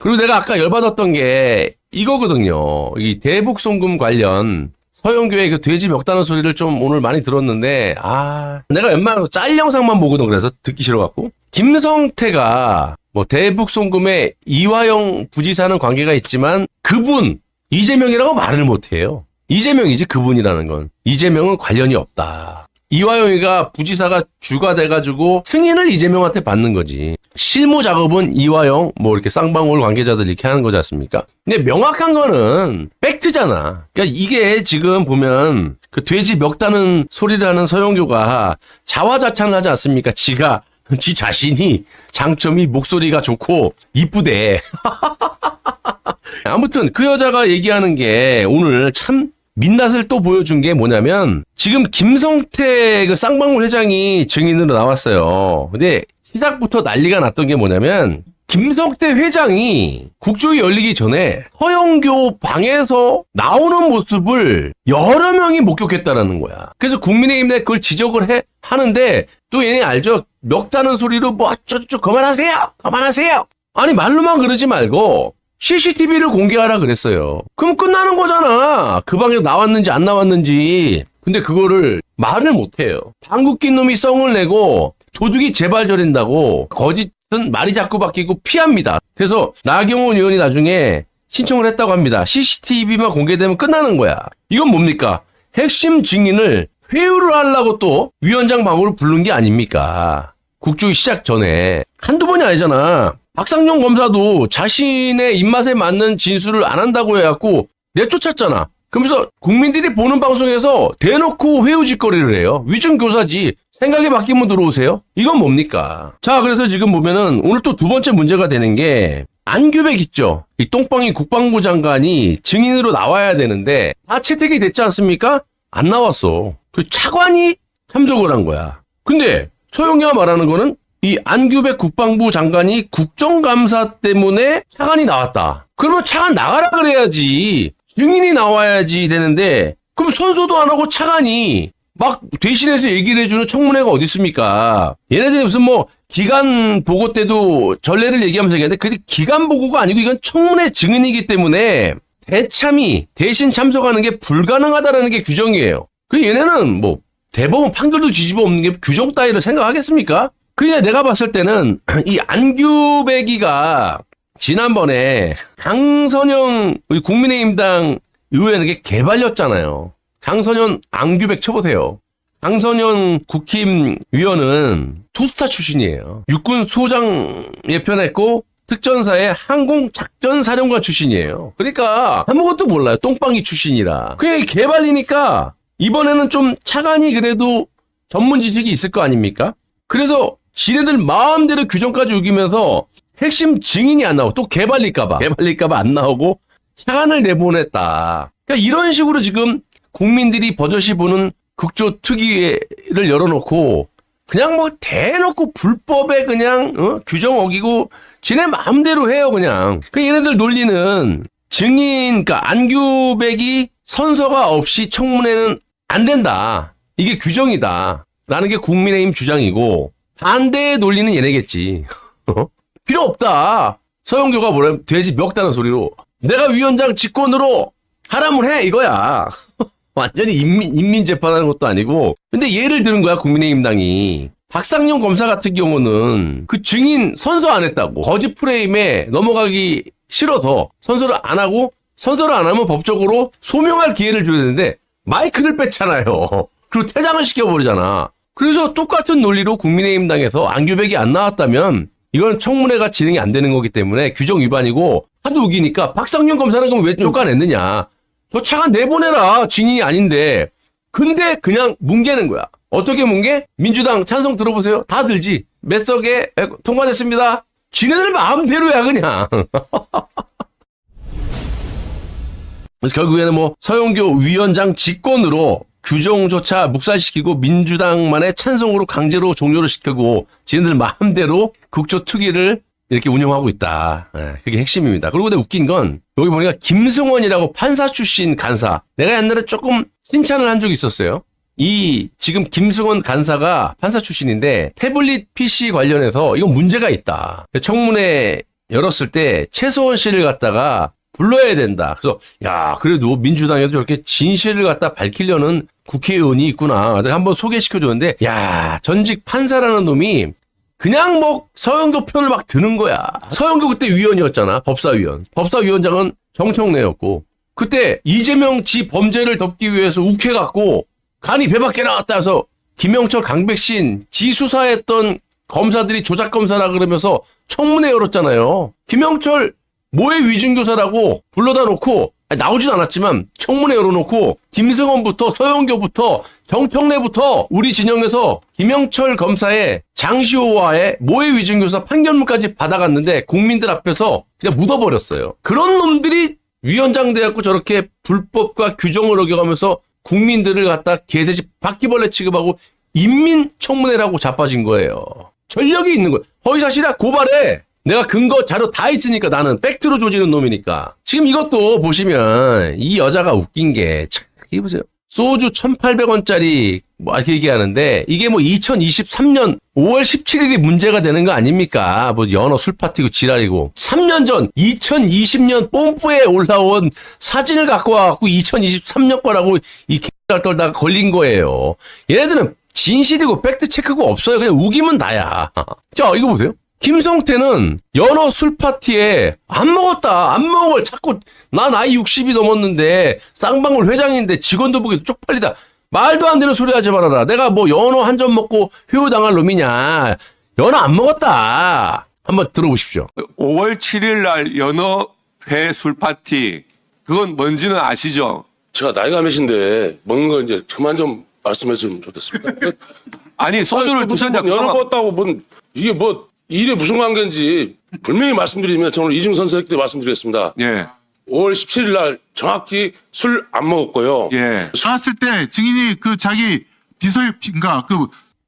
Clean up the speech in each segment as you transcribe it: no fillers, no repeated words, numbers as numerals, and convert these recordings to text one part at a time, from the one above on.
그리고 내가 아까 열받았던 게 이거거든요. 이 대북송금 관련 서영교의 그 돼지 멱다는 소리를 좀 오늘 많이 들었는데, 내가 웬만하면 짤 영상만 보거든. 그래서 듣기 싫어갖고. 김성태가 뭐 대북송금에 이화영 부지사는 관계가 있지만 그분 이재명이라고 말을 못해요. 이재명이지 그분이라는 건. 이재명은 관련이 없다. 이화영이가 부지사가 주가 돼가지고 승인을 이재명한테 받는 거지. 실무 작업은 이화영 뭐 이렇게 쌍방울 관계자들 이렇게 하는 거지 않습니까? 근데 명확한 거는 팩트잖아. 그러니까 이게 지금 보면 그 돼지 멱다는 소리를 하는 서영교가 자화자찬을 하지 않습니까? 지 자신이 장점이 목소리가 좋고 이쁘대. 아무튼 그 여자가 얘기하는 게 오늘 참 민낯을 또 보여준 게 뭐냐면 지금 김성태 그 쌍방울 회장이 증인으로 나왔어요. 근데 시작부터 난리가 났던 게 뭐냐면 김성태 회장이 국조위 열리기 전에 서영교 방에서 나오는 모습을 여러 명이 목격했다라는 거야. 그래서 국민의힘 내 그걸 지적을 하는데 또 얘네 알죠? 멱다는 소리로 뭐 어쩌저쩌 그만하세요. 아니 말로만 그러지 말고 CCTV를 공개하라 그랬어요. 그럼 끝나는 거잖아. 그 방에 나왔는지 안 나왔는지. 근데 그거를 말을 못해요. 방귀 낀 놈이 썽을 내고 도둑이 재발저린다고 거짓은 말이 자꾸 바뀌고 피합니다. 그래서 나경원 의원이 나중에 신청을 했다고 합니다. CCTV만 공개되면 끝나는 거야. 이건 뭡니까? 핵심 증인을 회유를 하려고 또 위원장 방으로 부른 게 아닙니까? 국조위 시작 전에. 한두 번이 아니잖아. 박상용 검사도 자신의 입맛에 맞는 진술을 안 한다고 해갖고 내쫓았잖아. 그러면서 국민들이 보는 방송에서 대놓고 회유짓거리를 해요. 위증교사지. 생각이 바뀌면 들어오세요. 이건 뭡니까? 자, 그래서 지금 보면은 오늘 또 두 번째 문제가 되는 게 안규백 있죠. 이 똥방이 국방부 장관이 증인으로 나와야 되는데 다 채택이 됐지 않습니까? 안 나왔어. 그 차관이 참석을 한 거야. 근데 서영이가 말하는 거는 이 안규백 국방부 장관이 국정감사 때문에 차관이 나왔다. 그러면 차관 나가라 그래야지. 증인이 나와야지 되는데 그럼 선소도 안 하고 차관이 막 대신해서 얘기를 해주는 청문회가 어디 있습니까? 얘네들이 무슨 뭐 기간 보고 때도 전례를 얘기하면서 얘기하는데 그게 기간 보고가 아니고 이건 청문회 증인이기 때문에 대참이 대신 참석하는 게 불가능하다라는 게 규정이에요. 그 얘네는 뭐 대법원 판결도 뒤집어 엎는 게 규정 따위를 생각하겠습니까? 그게 내가 봤을 때는 이 안규백이가 지난번에 강선영 우리 국민의힘당 의원에게 개발렸잖아요. 강선영 안규백 쳐보세요. 강선영 국힘 위원은 투스타 출신이에요. 육군 소장 예편했고 특전사의 항공작전사령관 출신이에요. 그러니까 아무것도 몰라요. 똥방이 출신이라. 그게 개발리니까 이번에는 좀 차관이 그래도 전문 지식이 있을 거 아닙니까? 그래서 지네들 마음대로 규정까지 우기면서 핵심 증인이 안 나오고 또 개발릴까봐 안 나오고 차관을 내보냈다. 그러니까 이런 식으로 지금 국민들이 버젓이 보는 국조특위를 열어놓고 그냥 뭐 대놓고 불법에 그냥 규정 어기고 지네 마음대로 해요 그냥. 그 얘네들 논리는 증인 그러니까 안규백이 선서가 없이 청문회는 안 된다. 이게 규정이다. 라는 게 국민의힘 주장이고 반대의 논리는 얘네겠지. 필요 없다. 서영교가 뭐라면 돼지 멱다는 소리로 내가 위원장 직권으로 하라면 해 이거야. 완전히 인민재판하는 것도 아니고. 근데 예를 들은 거야 국민의힘당이. 박상용 검사 같은 경우는 그 증인 선서 안 했다고 거짓 프레임에 넘어가기 싫어서 선서를 안 하고 선서를 안 하면 법적으로 소명할 기회를 줘야 되는데 마이크를 뺐잖아요. 그리고 퇴장을 시켜버리잖아. 그래서 똑같은 논리로 국민의힘당에서 안규백이 안 나왔다면 이건 청문회가 진행이 안 되는 거기 때문에 규정 위반이고 하도 우기니까 박상용 검사는 그럼 왜 쫓아냈느냐. 저 차관 내보내라. 증인이 아닌데. 근데 그냥 뭉개는 거야. 어떻게 뭉개? 민주당 찬성 들어보세요. 다 들지. 몇 석에 통과됐습니다. 지네들 마음대로야 그냥. 그래서 결국에는 뭐 서영교 위원장 직권으로 규정조차 묵살시키고 민주당만의 찬성으로 강제로 종료를 시키고 지네들 마음대로 국조특위를 이렇게 운영하고 있다. 그게 핵심입니다. 그리고 근데 웃긴 건 여기 보니까 김승원이라고 판사 출신 간사. 내가 옛날에 조금 칭찬을 한 적이 있었어요. 이 지금 김승원 간사가 판사 출신인데 태블릿 PC 관련해서 이건 문제가 있다. 청문회 열었을 때 최소원 씨를 갖다가 불러야 된다. 그래서 야 그래도 민주당에도 저렇게 진실을 갖다 밝히려는 국회의원이 있구나. 내가 한번 소개시켜줬는데 야 전직 판사라는 놈이 그냥 뭐 서영교 편을 막 드는 거야. 서영교 그때 위원이었잖아. 법사위원. 법사위원장은 정청래였고 그때 이재명 지 범죄를 덮기 위해서 욱해갖고 간이 배 밖에 나왔다 해서 김영철, 강백신 지 수사했던 검사들이 조작검사라 그러면서 청문회 열었잖아요. 김영철 모해 위증교사라고 불러다 놓고 나오진 않았지만 청문회 열어놓고 김승원부터 서영교부터 정청래부터 우리 진영에서 김영철 검사의 장시호와의 모해 위증교사 판결문까지 받아갔는데 국민들 앞에서 그냥 묻어버렸어요. 그런 놈들이 위원장 돼갖고 저렇게 불법과 규정을 어겨가면서 국민들을 갖다 개돼지 바퀴벌레 취급하고 인민청문회라고 자빠진 거예요. 전력이 있는 거예요. 허위사실이야 고발해. 내가 근거 자료 다 있으니까 나는 팩트로 조지는 놈이니까. 지금 이것도 보시면 이 여자가 웃긴 게 참 이게 보세요. 소주 1,800원짜리 뭐 이렇게 얘기하는데 이게 뭐 2023년 5월 17일이 문제가 되는 거 아닙니까? 뭐 연어 술 파티고 지랄이고 3년 전 2020년 뽐뿌에 올라온 사진을 갖고 와갖고 2023년 거라고 이 개를 떨다가 걸린 거예요. 얘네들은 진실이고 팩트 체크가 없어요. 그냥 우기면 나야. 자 이거 보세요. 김성태는 연어 술 파티에 안 먹었다. 안 먹은 걸 자꾸 나 나이 60이 넘었는데 쌍방울 회장인데 직원도 보기도 쪽팔리다. 말도 안 되는 소리 하지 말아라. 내가 뭐 연어 한 점 먹고 회유당할 놈이냐. 연어 안 먹었다. 한번 들어보십시오. 5월 7일 날 연어회 술 파티 그건 뭔지는 아시죠? 제가 나이가 몇인데 먹는 거 이제 그만 좀 말씀해주면 좋겠습니다. 아니 소주를 드셨냐? 연어 먹었다고 뭔 이게 뭐 일에 무슨 관계인지 분명히 말씀드리면 저는 이중선 선생 때 말씀드리겠습니다. 예. 5월 17일 날 정확히 술 안 먹었고요. 예. 나왔을 때 증인이 그 자기 비서인가 그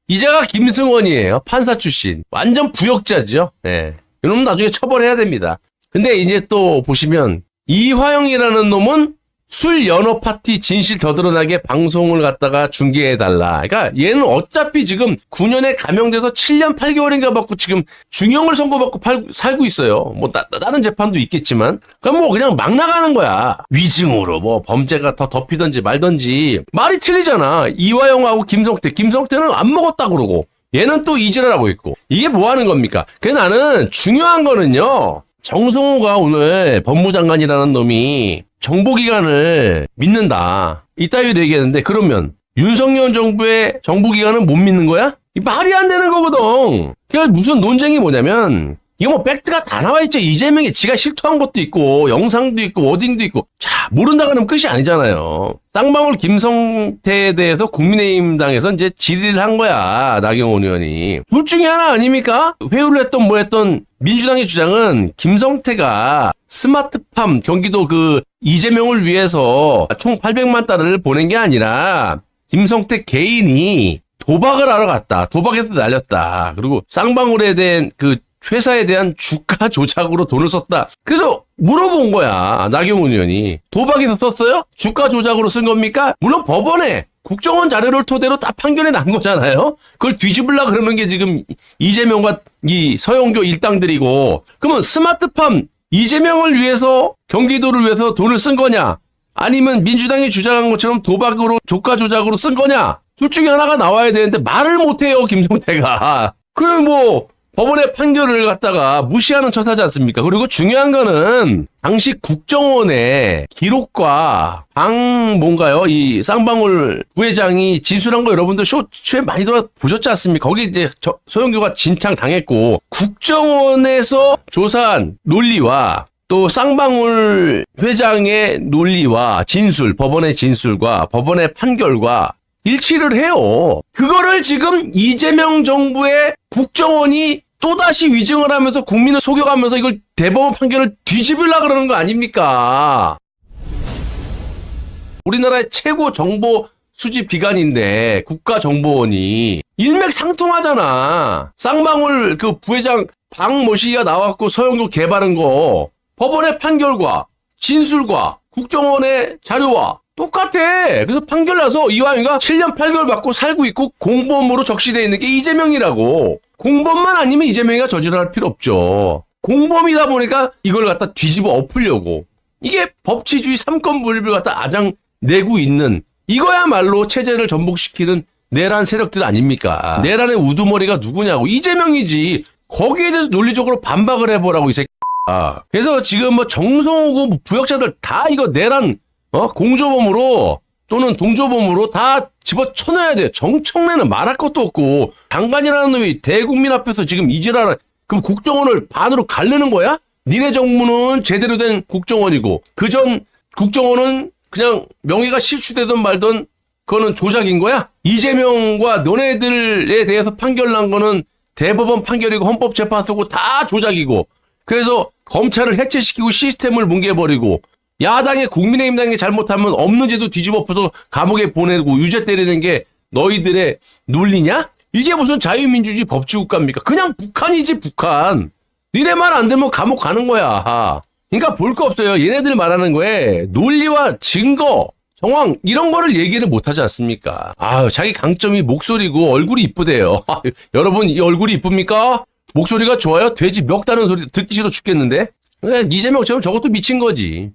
이자가 김승원이에요. 판사 출신. 완전 부역자죠. 예. 이놈은 나중에 처벌해야 됩니다. 근데 이제 또 보시면 이화영이라는 놈은 술 연어 파티 진실 더 드러나게 방송을 갖다가 중계해달라. 그러니까 얘는 어차피 지금 9년에 감형돼서 7년 8개월인가 받고 지금 중형을 선고받고 살고 있어요. 뭐 다른 재판도 있겠지만. 그럼 뭐 그냥 막 나가는 거야. 위증으로 뭐 범죄가 더 덮이든지 말든지. 말이 틀리잖아. 이화영하고 김성태. 김성태는 안 먹었다 그러고 얘는 또 이질하고 있고. 이게 뭐 하는 겁니까? 그래서 나는 중요한 거는요. 정성호가 오늘 법무장관이라는 놈이 정보기관을 믿는다. 이따위로 얘기했는데 그러면 윤석열 정부의 정보기관은 못 믿는 거야? 이 말이 안 되는 거거든. 그러니까 무슨 논쟁이 뭐냐면 이거 뭐 팩트가 다 나와 있죠. 이재명이 지가 실토한 것도 있고 영상도 있고 워딩도 있고. 자 모른다고 하면 끝이 아니잖아요. 쌍방울 김성태에 대해서 국민의힘당에서 이제 질의를 한 거야. 나경원 의원이. 둘 중에 하나 아닙니까? 회유를 했던 뭐 했던 민주당의 주장은 김성태가 스마트팜 경기도 그 이재명을 위해서 총 800만 달러를 보낸 게 아니라 김성태 개인이 도박을 하러 갔다. 도박해서 날렸다. 그리고 쌍방울에 대한 그 회사에 대한 주가 조작으로 돈을 썼다. 그래서 물어본 거야. 나경원 의원이. 도박에서 썼어요? 주가 조작으로 쓴 겁니까? 물론 법원에 국정원 자료를 토대로 딱 판결이 난 거잖아요. 그걸 뒤집으려고 그러는 게 지금 이재명과 이 서영교 일당들이고. 그러면 스마트팜 이재명을 위해서 경기도를 위해서 돈을 쓴 거냐? 아니면 민주당이 주장한 것처럼 도박으로 주가 조작으로 쓴 거냐? 둘 중에 하나가 나와야 되는데 말을 못해요. 김성태가. 그럼 뭐 법원의 판결을 갖다가 무시하는 처사지 않습니까? 그리고 중요한 거는 당시 국정원의 기록과 뭔가요? 이 쌍방울 부회장이 진술한 거 여러분들 쇼에 많이 보셨지 않습니까? 거기 이제 서영교가 진창 당했고 국정원에서 조사한 논리와 또 쌍방울 회장의 논리와 진술, 법원의 진술과 법원의 판결과 일치를 해요. 그거를 지금 이재명 정부의 국정원이 또다시 위증을 하면서 국민을 속여가면서 이걸 대법원 판결을 뒤집으려고 그러는 거 아닙니까? 우리나라의 최고 정보 수집 기관인데 국가정보원이 일맥상통하잖아. 쌍방울 그 부회장 박모씨가 나왔고 서영교 개발한 거 법원의 판결과 진술과 국정원의 자료와 똑같아. 그래서 판결 나서 이화영이가 7년 8개월 받고 살고 있고 공범으로 적시되어 있는 게 이재명이라고. 공범만 아니면 이재명이가 저지를 할 필요 없죠. 공범이다 보니까 이걸 갖다 뒤집어 엎으려고. 이게 법치주의 삼권분립을 갖다 아장 내고 있는 이거야말로 체제를 전복시키는 내란 세력들 아닙니까? 내란의 우두머리가 누구냐고. 이재명이지. 거기에 대해서 논리적으로 반박을 해보라고 이 새끼야. 그래서 지금 뭐 정성호고 뭐 부역자들 다 이거 내란 공조범으로 또는 동조범으로 다 집어쳐넣어야 돼요. 정청래는 말할 것도 없고 장관이라는 놈이 대국민 앞에서 지금 이지랄을 그럼 국정원을 반으로 갈르는 거야? 니네 정부는 제대로 된 국정원이고 그전 국정원은 그냥 명예가 실추되든 말든 그거는 조작인 거야? 이재명과 너네들에 대해서 판결 난 거는 대법원 판결이고 헌법재판소고 다 조작이고 그래서 검찰을 해체시키고 시스템을 뭉개버리고 야당의 국민의힘당이 잘못하면 없는 제도 뒤집어엎어서 감옥에 보내고 유죄 때리는 게 너희들의 논리냐? 이게 무슨 자유민주주의 법치국가입니까? 그냥 북한이지 북한. 니네 말 안 들으면 감옥 가는 거야. 그러니까 볼 거 없어요. 얘네들 말하는 거에 논리와 증거, 정황 이런 거를 얘기를 못하지 않습니까? 자기 강점이 목소리고 얼굴이 이쁘대요. 여러분 이 얼굴이 이쁩니까? 목소리가 좋아요? 돼지 멱 다는 소리 듣기 싫어 죽겠는데? 이재명처럼 저것도 미친 거지.